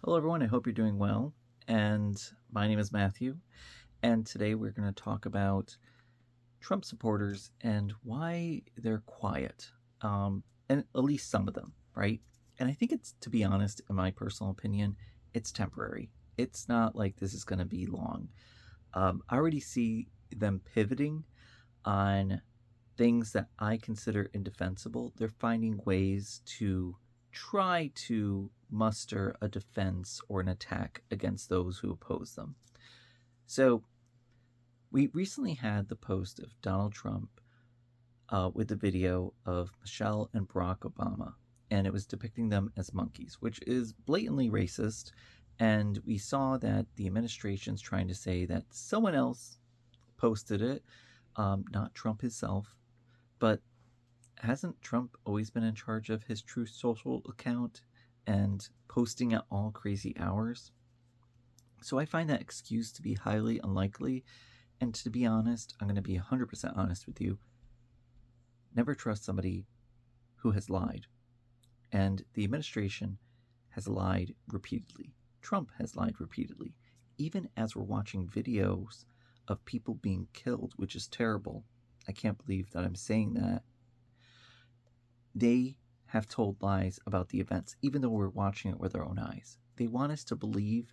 Hello, everyone. I hope you're doing well. And my name is Matthew. And today we're going to talk about Trump supporters and why they're quiet. And at least some of them, right? And I think it's, to be honest, in my personal opinion, it's temporary. It's not like this is going to be long. I already see them pivoting on things that I consider indefensible. They're finding ways to try to muster a defense or an attack against those who oppose them. So, we recently had the post of Donald Trump with the video of Michelle and Barack Obama, and it was depicting them as monkeys, which is blatantly racist. And we saw that the administration's trying to say that someone else posted it, not Trump himself. But hasn't Trump always been in charge of his Truth Social account and posting at all crazy hours? So I find that excuse to be highly unlikely. And to be honest, I'm going to be 100% honest with you. Never trust somebody who has lied. And the administration has lied repeatedly. Trump has lied repeatedly. Even as we're watching videos of people being killed, which is terrible. I can't believe that I'm saying that. They have told lies about the events, even though we're watching it with our own eyes. They want us to believe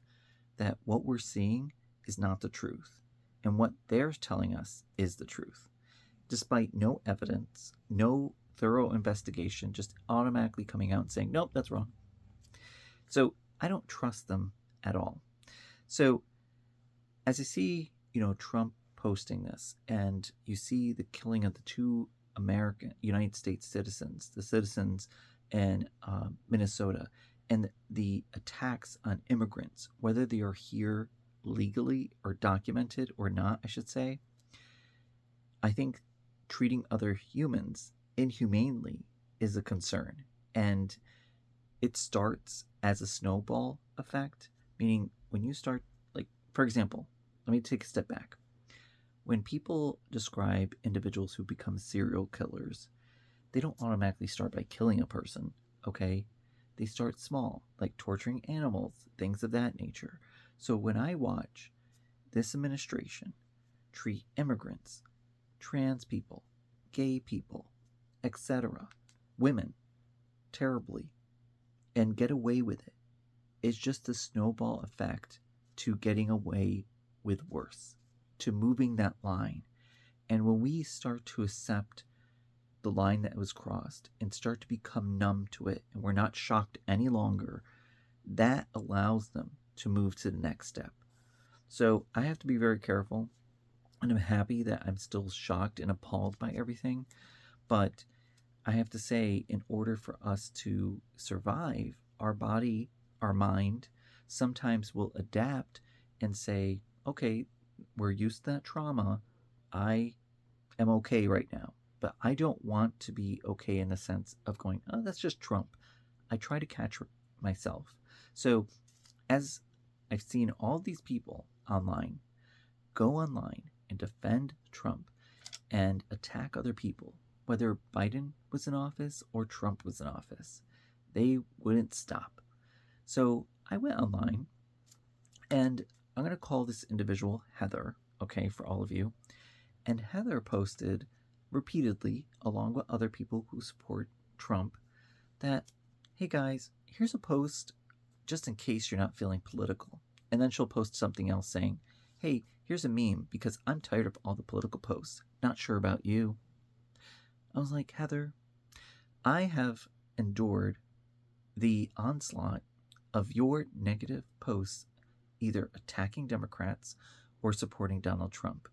that what we're seeing is not the truth, and what they're telling us is the truth, despite no evidence, no thorough investigation, just automatically coming out and saying, nope, that's wrong. So I don't trust them at all. So as I see, Trump posting this, and you see the killing of the two United States citizens, the citizens in Minnesota, and the attacks on immigrants, whether they are here legally or documented or not, I should say. I think treating other humans inhumanely is a concern. And it starts as a snowball effect, meaning when you start, like, for example, let me take a step back. When people describe individuals who become serial killers, they don't automatically start by killing a person, okay? They start small, like torturing animals, things of that nature. So when I watch this administration treat immigrants, trans people, gay people, etc., women, terribly, and get away with it, it's just a snowball effect to getting away with worse, to moving that line. And when we start to accept the line that was crossed and start to become numb to it, and we're not shocked any longer, that allows them to move to the next step. So I have to be very careful, and I'm happy that I'm still shocked and appalled by everything. But I have to say, in order for us to survive, our body, our mind, sometimes will adapt and say, okay, we're used to that trauma. I am okay right now. But I don't want to be okay in the sense of going, oh, that's just Trump. I try to catch myself. So as I've seen all these people online go online and defend Trump and attack other people, whether Biden was in office or Trump was in office, they wouldn't stop. So I went online, and I'm going to call this individual Heather, okay, for all of you. And Heather posted repeatedly, along with other people who support Trump, that, hey guys, here's a post just in case you're not feeling political. And then she'll post something else saying, hey, here's a meme because I'm tired of all the political posts. Not sure about you. I was like, Heather, I have endured the onslaught of your negative posts, either attacking Democrats or supporting Donald Trump.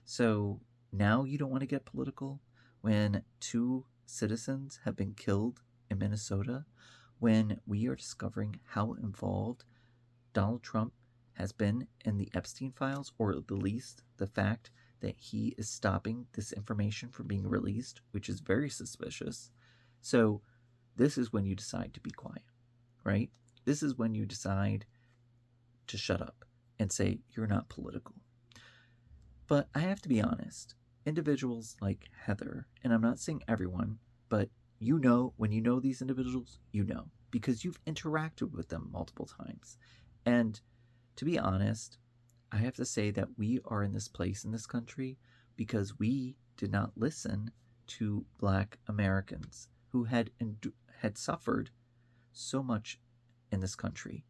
So now you don't want to get political when two citizens have been killed in Minnesota, when we are discovering how involved Donald Trump has been in the Epstein files, or at the least the fact that he is stopping this information from being released, which is very suspicious. So this is when you decide to be quiet, right? This is when you decide to shut up and say you're not political. But I have to be honest, individuals like Heather, and I'm not saying everyone, but when you know these individuals, because you've interacted with them multiple times. And to be honest, I have to say that we are in this place in this country because we did not listen to Black Americans who had suffered so much in this country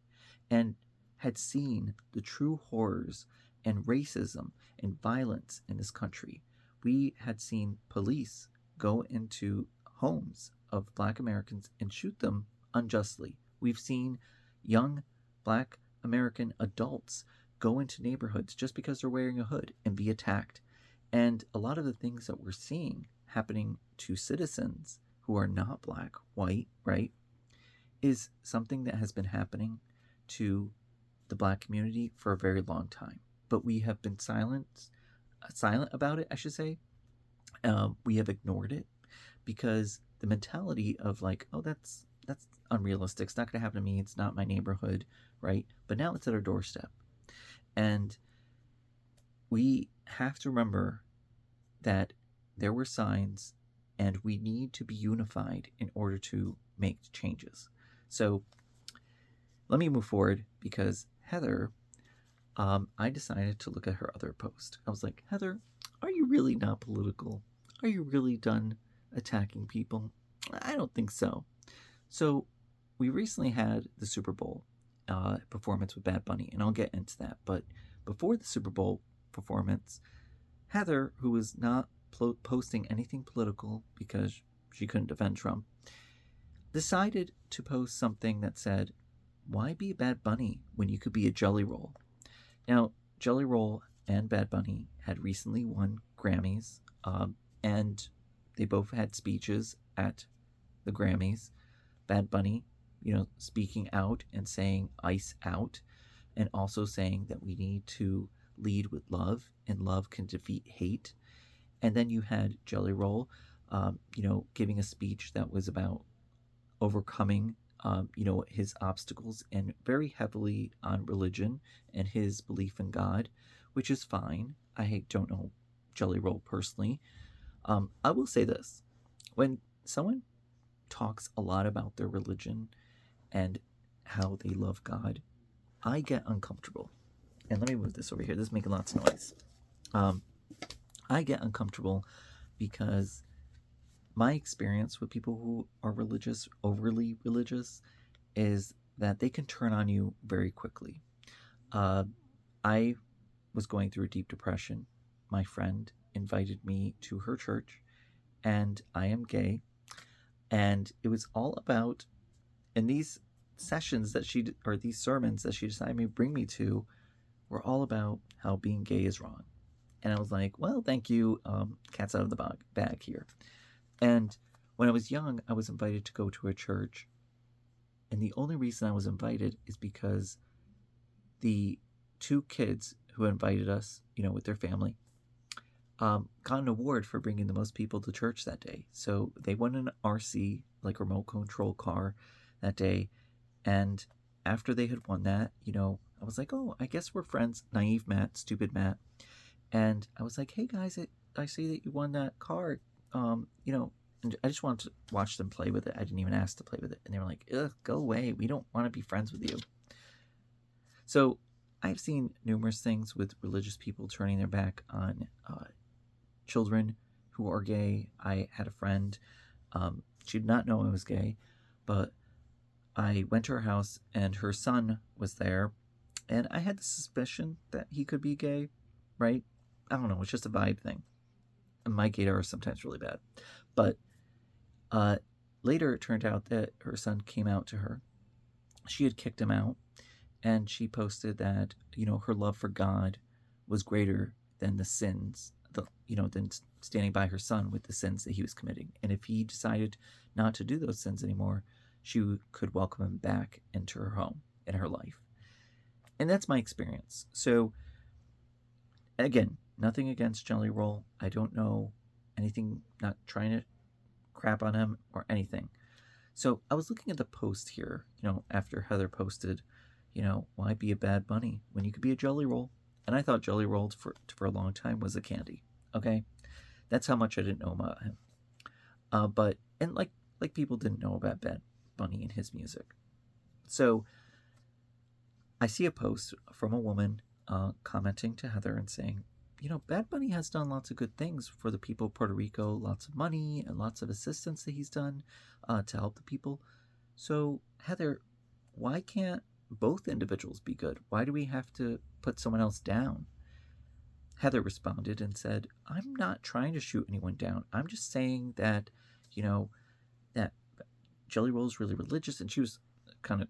and had seen the true horrors and racism and violence in this country. We had seen police go into homes of Black Americans and shoot them unjustly. We've seen young Black American adults go into neighborhoods just because they're wearing a hood and be attacked. And a lot of the things that we're seeing happening to citizens who are not Black, white, right, is something that has been happening to the Black community for a very long time. But we have been silent about it, I should say. We have ignored it because the mentality of like, oh, that's unrealistic. It's not going to happen to me. It's not my neighborhood, right? But now it's at our doorstep. And we have to remember that there were signs and we need to be unified in order to make changes. So let me move forward because Heather, I decided to look at her other post. I was like, Heather, are you really not political? Are you really done attacking people? I don't think so. So we recently had the Super Bowl performance with Bad Bunny, and I'll get into that. But before the Super Bowl performance, Heather, who was not posting anything political because she couldn't defend Trump, decided to post something that said, why be a Bad Bunny when you could be a Jelly Roll? Now, Jelly Roll and Bad Bunny had recently won Grammys, and they both had speeches at the Grammys. Bad Bunny, speaking out and saying ice out, and also saying that we need to lead with love and love can defeat hate. And then you had Jelly Roll, giving a speech that was about overcoming, his obstacles and very heavily on religion and his belief in God, which is fine. I don't know Jelly Roll personally. I will say this. When someone talks a lot about their religion and how they love God, I get uncomfortable. And let me move this over here. This is making lots of noise. I get uncomfortable because my experience with people who are religious, overly religious, is that they can turn on you very quickly. I was going through a deep depression. My friend invited me to her church, and I am gay. And it was all about, and these sessions that these sermons that she decided to bring me to were all about how being gay is wrong. And I was like, well, thank you. Cat's out of the bag here. And when I was young, I was invited to go to a church. And the only reason I was invited is because the two kids who invited us, with their family, got an award for bringing the most people to church that day. So they won an RC, like remote control car, that day. And after they had won that, I was like, oh, I guess we're friends. Naive Matt, stupid Matt. And I was like, hey guys, I see that you won that car. And I just wanted to watch them play with it. I didn't even ask to play with it. And they were like, ugh, go away. We don't want to be friends with you. So I've seen numerous things with religious people turning their back on children who are gay. I had a friend, she did not know I was gay, but I went to her house and her son was there. And I had the suspicion that he could be gay, right? I don't know. It's just a vibe thing. And my gaydar is sometimes really bad. But later it turned out that her son came out to her. She had kicked him out. And she posted that, her love for God was greater than the sins, than standing by her son with the sins that he was committing. And if he decided not to do those sins anymore, she could welcome him back into her home, in her life. And that's my experience. So, again, nothing against Jelly Roll. I don't know anything, not trying to crap on him or anything. So I was looking at the post here, after Heather posted, why be a Bad Bunny when you could be a Jelly Roll? And I thought Jelly Roll for a long time was a candy. Okay, that's how much I didn't know about him. But like people didn't know about Bad Bunny and his music. So I see a post from a woman commenting to Heather and saying, Bad Bunny has done lots of good things for the people of Puerto Rico, lots of money and lots of assistance that he's done to help the people. So, Heather, why can't both individuals be good? Why do we have to put someone else down? Heather responded and said, I'm not trying to shoot anyone down. I'm just saying that, that Jelly Roll's really religious, and she was kind of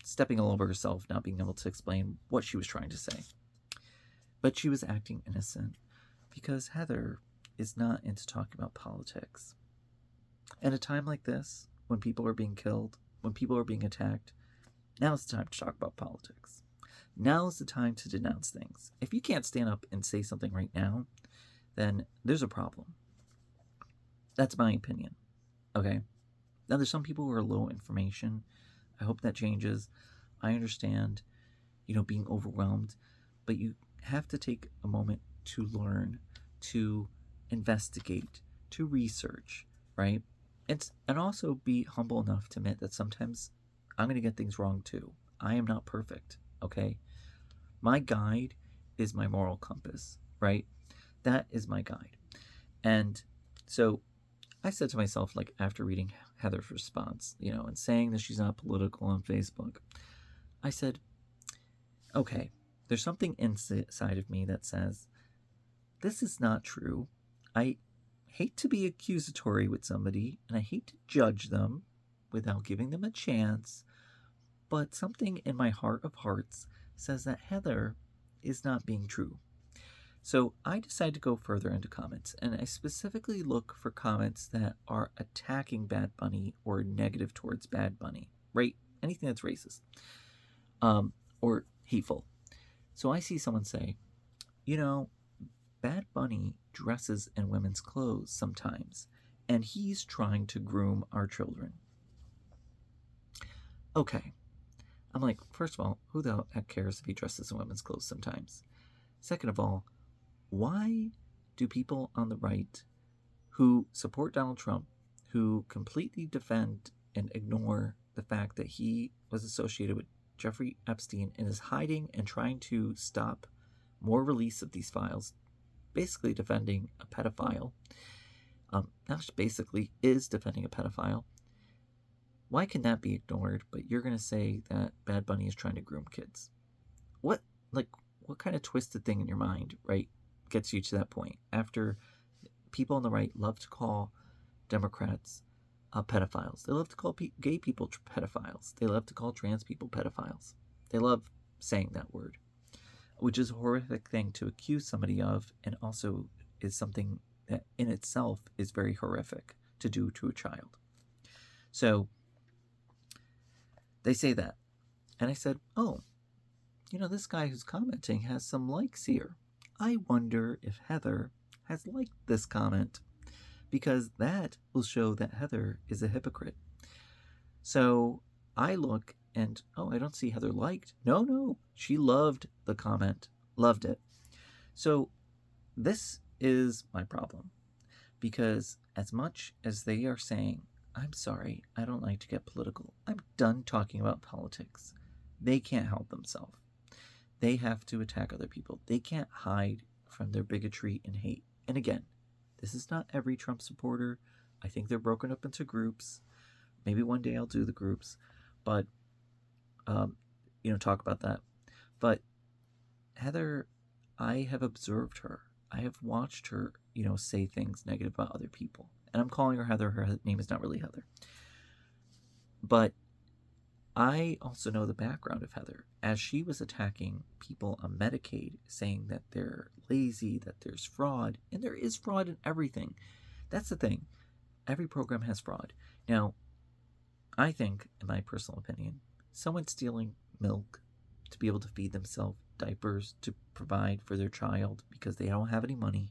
stepping all over herself, not being able to explain what she was trying to say. But she was acting innocent because Heather is not into talking about politics. At a time like this, when people are being killed, when people are being attacked, now is the time to talk about politics. Now is the time to denounce things. If you can't stand up and say something right now, then there's a problem. That's my opinion. Okay? Now, there's some people who are low information. I hope that changes. I understand, being overwhelmed, but you have to take a moment to learn, to investigate, to research, right? And also be humble enough to admit that sometimes I'm going to get things wrong too. I am not perfect, okay? My guide is my moral compass, right? That is my guide. And so I said to myself, like, after reading Heather's response, and saying that she's not political on Facebook, I said, okay, there's something inside of me that says, this is not true. I hate to be accusatory with somebody, and I hate to judge them without giving them a chance, but something in my heart of hearts says that Heather is not being true. So I decided to go further into comments, and I specifically look for comments that are attacking Bad Bunny or negative towards Bad Bunny, right? Anything that's racist or hateful. So I see someone say, Bad Bunny dresses in women's clothes sometimes, and he's trying to groom our children. Okay. I'm like, first of all, who the heck cares if he dresses in women's clothes sometimes? Second of all, why do people on the right who support Donald Trump, who completely defend and ignore the fact that he was associated with Jeffrey Epstein and is hiding and trying to stop more release of these files, basically defending a pedophile, not basically, is defending a pedophile, why can that be ignored, but you're going to say that Bad Bunny is trying to groom kids? What kind of twisted thing in your mind, right, gets you to that point? After people on the right love to call Democrats pedophiles. They love to call gay people pedophiles. They love to call trans people pedophiles. They love saying that word, which is a horrific thing to accuse somebody of, and also is something that in itself is very horrific to do to a child. So they say that. And I said, oh, this guy who's commenting has some likes here. I wonder if Heather has liked this comment, because that will show that Heather is a hypocrite. So I look and, I don't see Heather liked. No, she loved the comment. Loved it. So this is my problem, because as much as they are saying, I'm sorry, I don't like to get political, I'm done talking about politics, they can't help themselves. They have to attack other people. They can't hide from their bigotry and hate. And again, this is not every Trump supporter. I think they're broken up into groups. Maybe one day I'll do the groups, but talk about that. But Heather, I have observed her. I have watched her, say things negative about other people. And I'm calling her Heather. Her name is not really Heather. But I also know the background of Heather, as she was attacking people on Medicaid, saying that they're lazy, that there's fraud, and there is fraud in everything. That's the thing. Every program has fraud. Now, I think, in my personal opinion, someone stealing milk to be able to feed themselves, diapers to provide for their child because they don't have any money,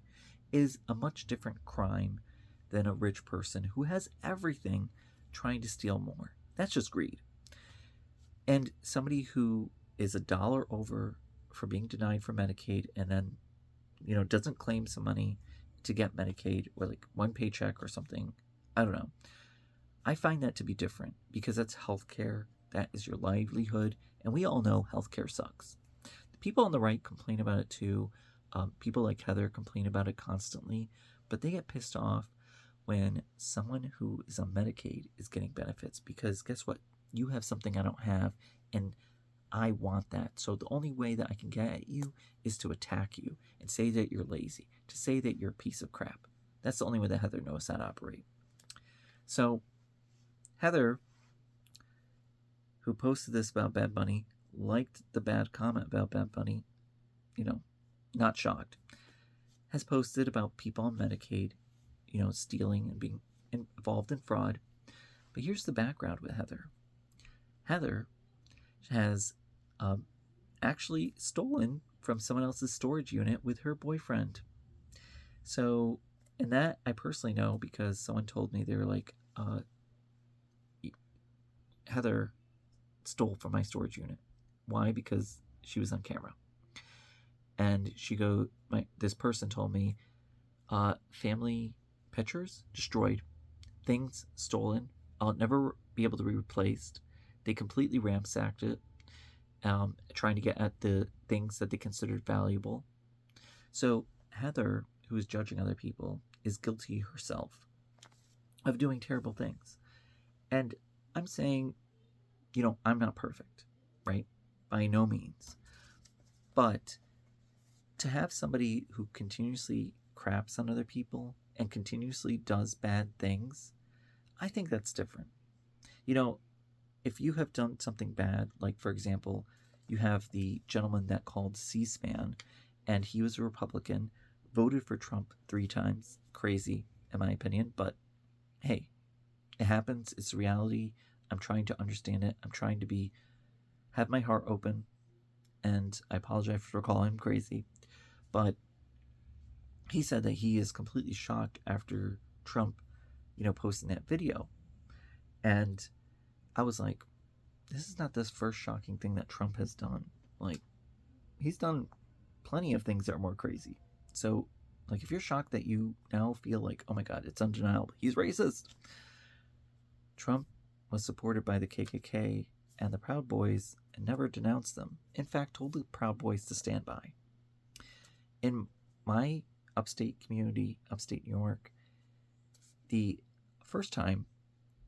is a much different crime than a rich person who has everything trying to steal more. That's just greed. And somebody who is $1 over for being denied for Medicaid and then, doesn't claim some money to get Medicaid, or like one paycheck or something, I don't know. I find that to be different, because that's healthcare. That is your livelihood. And we all know healthcare sucks. The people on the right complain about it too. People like Heather complain about it constantly, but they get pissed off when someone who is on Medicaid is getting benefits, because guess what? You have something I don't have, and I want that. So the only way that I can get at you is to attack you and say that you're lazy, to say that you're a piece of crap. That's the only way that Heather knows how to operate. So Heather, who posted this about Bad Bunny, liked the bad comment about Bad Bunny, not shocked, has posted about people on Medicaid, stealing and being involved in fraud. But here's the background with Heather. Heather has actually stolen from someone else's storage unit with her boyfriend. So, and that I personally know because someone told me, they were like, Heather stole from my storage unit. Why? Because she was on camera. And this person told me, family pictures destroyed, things stolen, I'll never be able to be replaced. They completely ransacked it, trying to get at the things that they considered valuable. So Heather, who is judging other people, is guilty herself of doing terrible things. And I'm saying, I'm not perfect, right? By no means. But to have somebody who continuously craps on other people and continuously does bad things, I think that's different. If you have done something bad, like for example, you have the gentleman that called C-SPAN, and he was a Republican, voted for Trump 3 times. Crazy, in my opinion, but hey, it happens. It's reality. I'm trying to understand it. I'm trying to have my heart open, and I apologize for calling him crazy, but he said that he is completely shocked after Trump, posting that video. And I was like, this is not the first shocking thing that Trump has done. Like, he's done plenty of things that are more crazy. So, like, if you're shocked that you now feel like, oh my God, it's undeniable, he's racist. Trump was supported by the KKK and the Proud Boys and never denounced them. In fact, told the Proud Boys to stand by. In my upstate community, upstate New York, the first time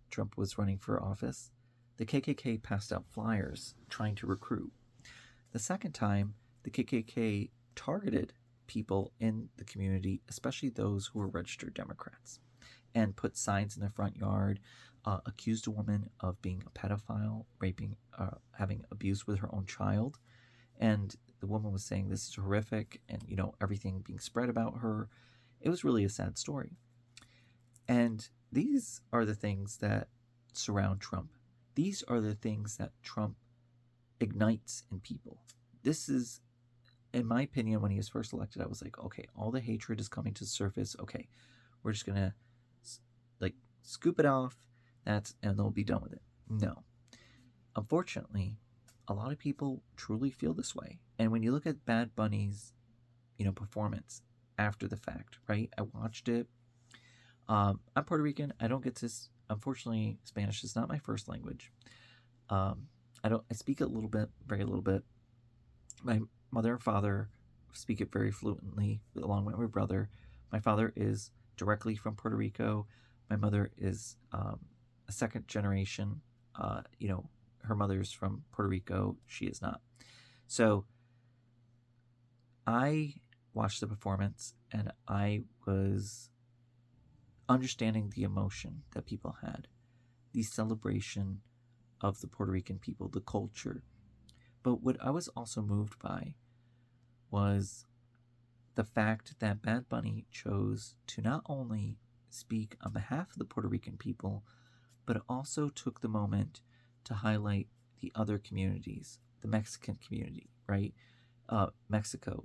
Trump was running for office, the KKK passed out flyers trying to recruit. The second time, the KKK targeted people in the community, especially those who were registered Democrats, and put signs in their front yard, accused a woman of being a pedophile, raping, having abuse with her own child. And the woman was saying this is horrific, and everything being spread about her. It was really a sad story. And these are the things that surround Trump. These are the things that Trump ignites in people. This is, in my opinion, when he was first elected, I was like, okay, all the hatred is coming to the surface. Okay, we're just gonna scoop it off, and they'll be done with it. No. Unfortunately, a lot of people truly feel this way. And when you look at Bad Bunny's, performance after the fact, right? I watched it. I'm Puerto Rican. I don't get this. Unfortunately, Spanish is not my first language. I speak it a little bit, very little bit. My mother and father speak it very fluently, along with my brother. My father is directly from Puerto Rico. My mother is a second generation. Her mother's from Puerto Rico. She is not. So I watched the performance, and I was understanding the emotion that people had, the celebration of the Puerto Rican people, the culture. But what I was also moved by was the fact that Bad Bunny chose to not only speak on behalf of the Puerto Rican people, but also took the moment to highlight the other communities, the Mexican community, right? Mexico,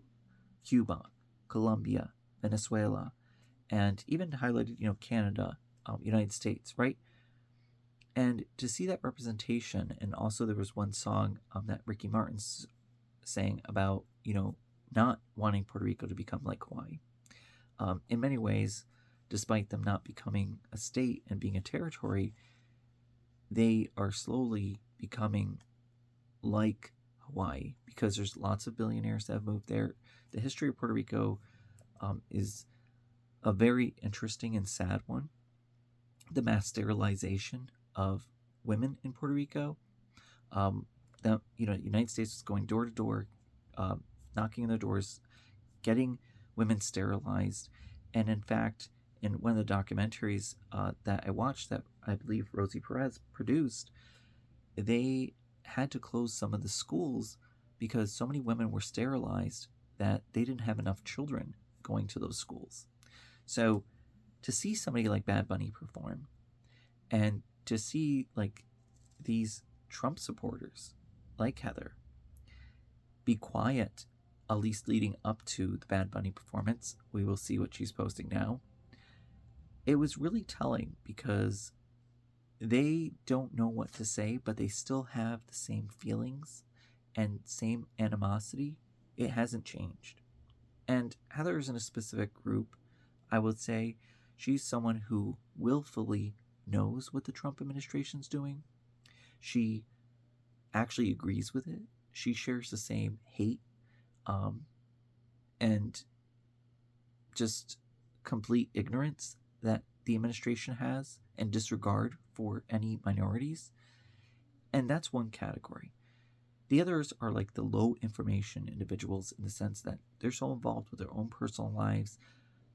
Cuba, Colombia, Venezuela, and even highlighted, Canada, United States, right? And to see that representation, and also there was one song that Ricky Martin sang about, not wanting Puerto Rico to become like Hawaii. In many ways, despite them not becoming a state and being a territory, they are slowly becoming like Hawaii because there's lots of billionaires that have moved there. The history of Puerto Rico is a very interesting and sad one. The mass sterilization of women in Puerto Rico. The United States was going door to door, knocking on their doors, getting women sterilized, and in fact, in one of the documentaries that I watched, that I believe Rosie Perez produced, they had to close some of the schools because so many women were sterilized that they didn't have enough children going to those schools. So to see somebody like Bad Bunny perform, and to see like these Trump supporters like Heather be quiet, at least leading up to the Bad Bunny performance, we will see what she's posting now. It was really telling because they don't know what to say, but they still have the same feelings and same animosity. It hasn't changed. And Heather is in a specific group. I would say she's someone who willfully knows what the Trump administration's doing. She actually agrees with it. She shares the same hate and just complete ignorance that the administration has and disregard for any minorities. And that's one category. The others are like the low information individuals in the sense that they're so involved with their own personal lives.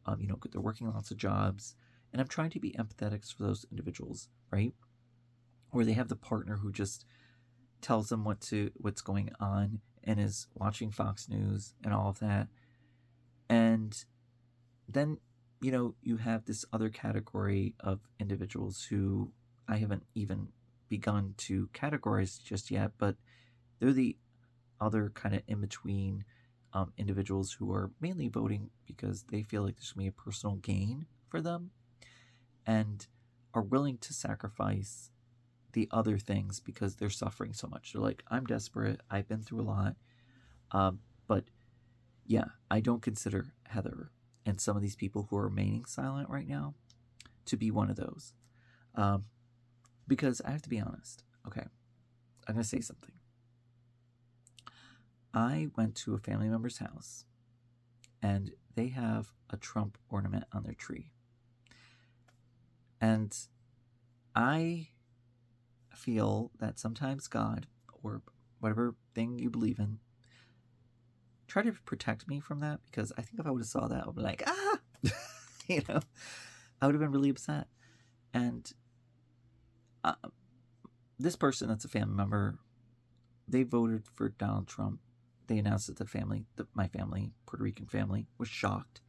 They're working lots of jobs. And I'm trying to be empathetic for those individuals, right? Or they have the partner who just tells them what's going on and is watching Fox News and all of that. And then, you have this other category of individuals who I haven't even begun to categorize just yet, but they're the other kind of in-between individuals who are mainly voting because they feel like there's going to be a personal gain for them and are willing to sacrifice the other things because they're suffering so much. They're like, I'm desperate. I've been through a lot. But yeah, I don't consider Heather and some of these people who are remaining silent right now to be one of those. Because I have to be honest. Okay, I'm going to say something. I went to a family member's house and they have a Trump ornament on their tree. And I feel that sometimes God, or whatever thing you believe in, try to protect me from that, because I think if I would have saw that, I would be like, I would have been really upset. And this person that's a family member, they voted for Donald Trump. They announced that my family, Puerto Rican family, was shocked.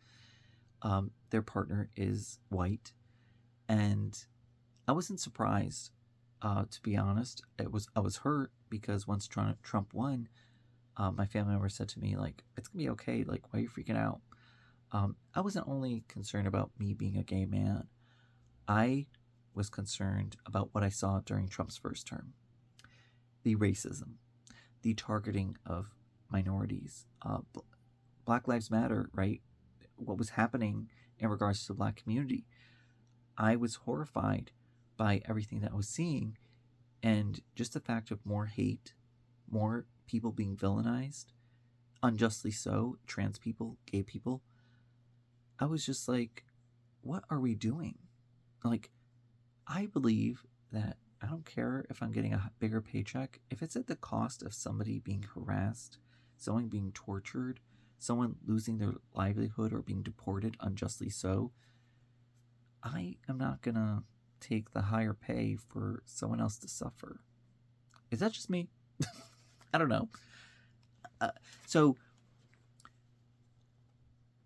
Their partner is white. And I wasn't surprised, to be honest. I was hurt because once Trump won, my family member said to me, like, it's going to be okay. Like, why are you freaking out? I wasn't only concerned about me being a gay man. I was concerned about what I saw during Trump's first term. The racism, the targeting of minorities, Black Lives Matter, right? What was happening in regards to the Black community. I was horrified by everything that I was seeing, and just the fact of more hate, more people being villainized, unjustly so, trans people, gay people. I was just like, what are we doing? Like, I believe that I don't care if I'm getting a bigger paycheck. If it's at the cost of somebody being harassed, someone being tortured, someone losing their livelihood or being deported unjustly so, I am not going to take the higher pay for someone else to suffer. Is that just me? I don't know. So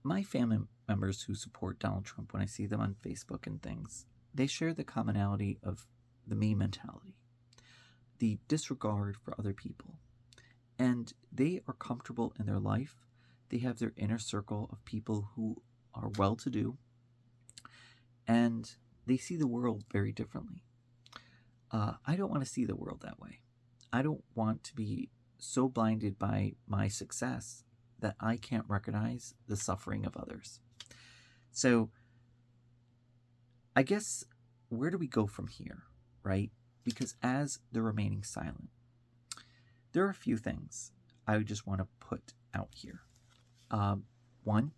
my family members who support Donald Trump, when I see them on Facebook and things, they share the commonality of the me mentality, the disregard for other people. And they are comfortable in their life. They have their inner circle of people who are well-to-do, and they see the world very differently. I don't want to see the world that way. I don't want to be so blinded by my success that I can't recognize the suffering of others. So I guess, where do we go from here, right? because as they're remaining silent, there are a few things I just want to put out here. One,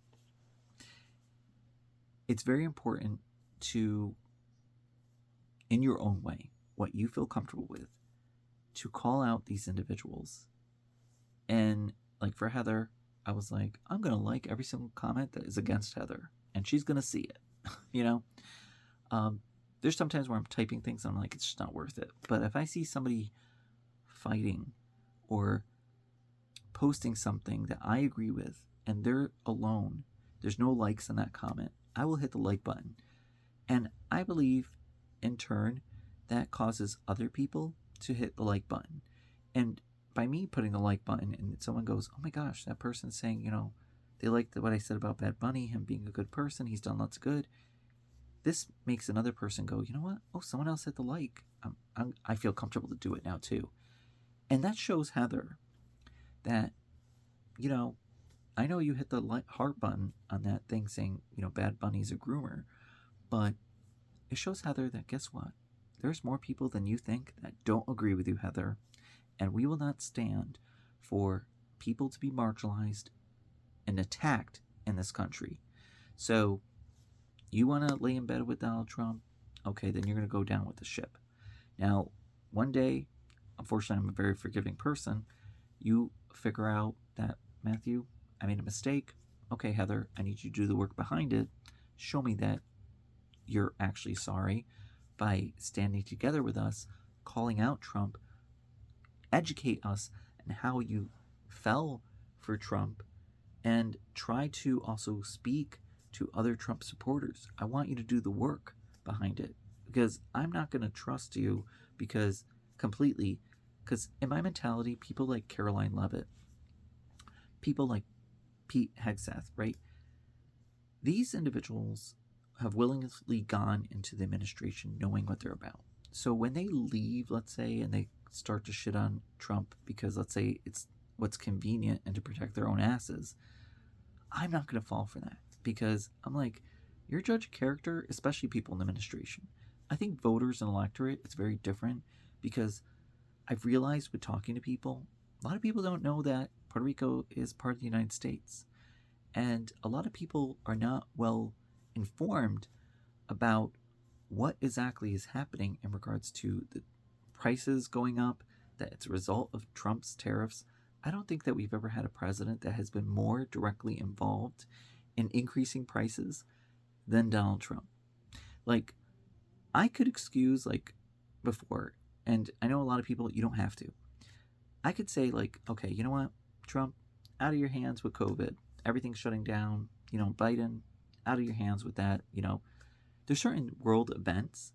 it's very important to, in your own way, what you feel comfortable with, to call out these individuals. And like for Heather, I was like, I'm going to like every single comment that is against Heather, and she's going to see it. You know, there's sometimes where I'm typing things and I'm like, it's just not worth it. But if I see somebody fighting or posting something that I agree with and they're alone, there's no likes on that comment, I will hit the like button. And I believe in turn that causes other people to hit the like button. And by me putting the like button and someone goes, oh my gosh, that person's saying, you know, they liked what I said about Bad Bunny, him being a good person, he's done lots of good. This makes another person go, you know what? Oh, someone else hit the like. I feel comfortable to do it now too. And that shows Heather that, you know, I know you hit the heart button on that thing saying, you know, Bad Bunny's a groomer, but it shows Heather that, guess what? There's more people than you think that don't agree with you, Heather. And we will not stand for people to be marginalized and attacked in this country. So you want to lay in bed with Donald Trump? Okay, then you're going to go down with the ship. Now, one day, unfortunately, I'm a very forgiving person. You figure out that, Matthew, I made a mistake. Okay, Heather, I need you to do the work behind it. Show me that you're actually sorry by standing together with us, calling out Trump, educate us on how you fell for Trump, and try to also speak to other Trump supporters. I want you to do the work behind it, because I'm not going to trust you because in my mentality, people like Caroline Leavitt, people like Pete Hegseth, right? These individuals have willingly gone into the administration knowing what they're about. So when they leave, let's say, and they start to shit on Trump because, let's say, it's what's convenient and to protect their own asses, I'm not going to fall for that, because I'm like, you're a judge of character, especially people in the administration. I think voters and electorate, it's very different, because I've realized with talking to people, a lot of people don't know that Puerto Rico is part of the United States. And a lot of people are not well informed about what exactly is happening in regards to the prices going up, that it's a result of Trump's tariffs. I don't think that we've ever had a president that has been more directly involved in increasing prices than Donald Trump. Like, I could excuse, like, before, and I know a lot of people, you don't have to. I could say, like, okay, you know what, Trump, out of your hands with COVID. Everything's shutting down. You know, Biden, out of your hands with that. You know, there's certain world events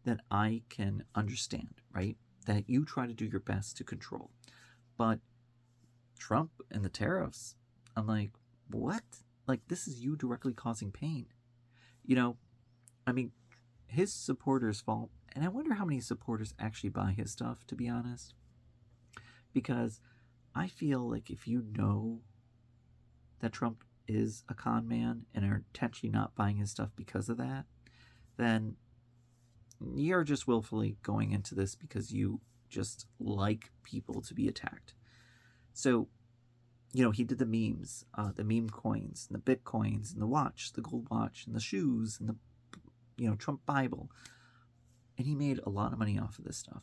that I can understand, right? That you try to do your best to control. But Trump and the tariffs, I'm like, what? Like, this is you directly causing pain. You know, I mean, his supporters fall, and I wonder how many supporters actually buy his stuff, to be honest. Because I feel like if you know that Trump is a con man and are intentionally not buying his stuff because of that, then you're just willfully going into this because you just like people to be attacked. So, you know, he did the memes, the meme coins, and the Bitcoins, and the watch, the gold watch, and the shoes, and the, you know, Trump Bible. And he made a lot of money off of this stuff.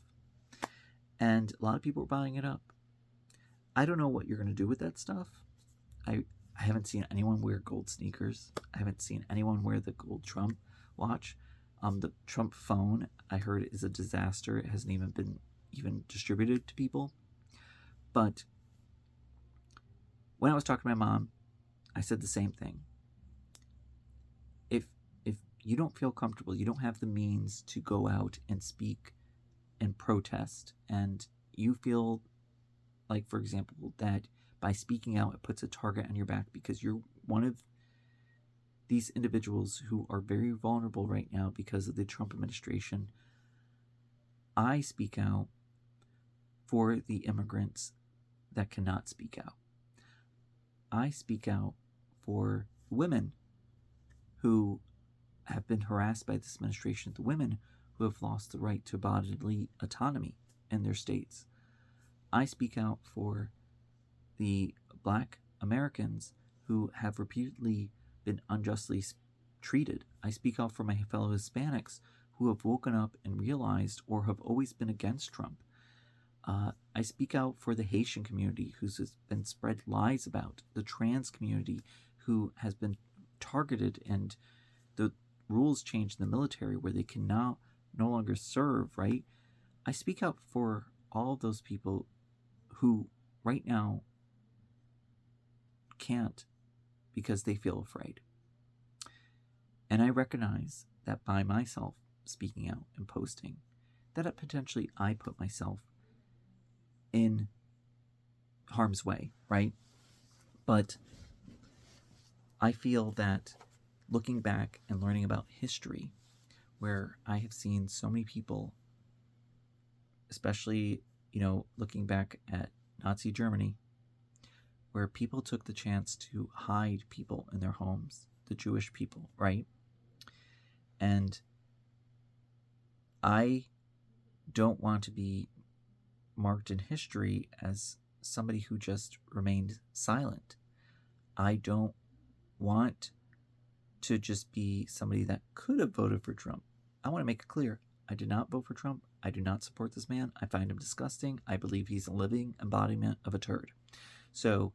And a lot of people were buying it up. I don't know what you're going to do with that stuff. I haven't seen anyone wear gold sneakers. I haven't seen anyone wear the gold Trump watch. The Trump phone, I heard, is a disaster. It hasn't even been distributed to people. But when I was talking to my mom, I said the same thing. If you don't feel comfortable, you don't have the means to go out and speak and protest, and you feel like, for example, that by speaking out, it puts a target on your back because you're one of these individuals who are very vulnerable right now because of the Trump administration, I speak out for the immigrants that cannot speak out. I speak out for women who have been harassed by this administration, the women who have lost the right to bodily autonomy in their states. I speak out for the Black Americans who have repeatedly been unjustly treated. I speak out for my fellow Hispanics who have woken up and realized or have always been against Trump. I speak out for the Haitian community who's been spread lies about, the trans community who has been targeted, and the rules changed in the military where they can now no longer serve, right? I speak out for all of those people who right now can't because they feel afraid. And I recognize that by myself speaking out and posting, that potentially I put myself in harm's way, right? But I feel that looking back and learning about history, where I have seen so many people, especially, looking back at Nazi Germany, where people took the chance to hide people in their homes, the Jewish people, right? And I don't want to be marked in history as somebody who just remained silent. I don't want to just be somebody that could have voted for Trump. I want to make it clear. I did not vote for Trump. I do not support this man. I find him disgusting. I believe he's a living embodiment of a turd. So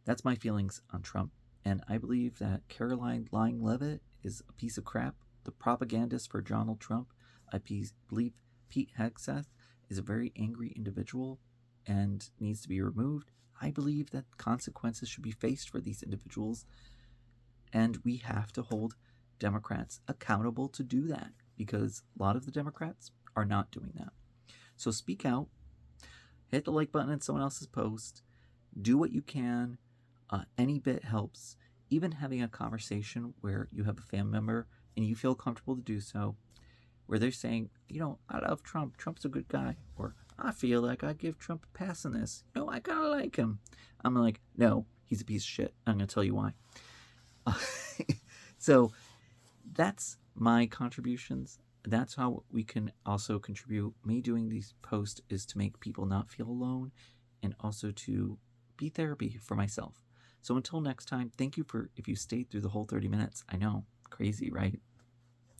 that's my feelings on Trump. And I believe that Caroline Lying Levitt is a piece of crap. The propagandist for Donald Trump. I believe Pete Hegseth is a very angry individual and needs to be removed. I believe that consequences should be faced for these individuals. And we have to hold Democrats accountable to do that, because a lot of the Democrats are not doing that. So speak out, hit the like button on someone else's post, do what you can. Any bit helps. Even having a conversation where you have a family member and you feel comfortable to do so, where they're saying, I love Trump. Trump's a good guy. Or I feel like I give Trump a pass on this. I kind of like him. I'm like, no, he's a piece of shit. I'm going to tell you why. So that's my contributions. That's how we can also contribute. Me doing these posts is to make people not feel alone and also to be therapy for myself. So until next time, thank you if you stayed through the whole 30 minutes. I know, crazy, right?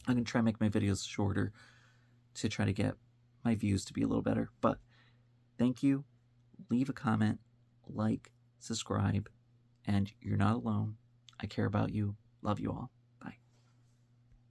I'm going to try and make my videos shorter to try to get my views to be a little better. But thank you. Leave a comment, like, subscribe, and you're not alone. I care about you. Love you all.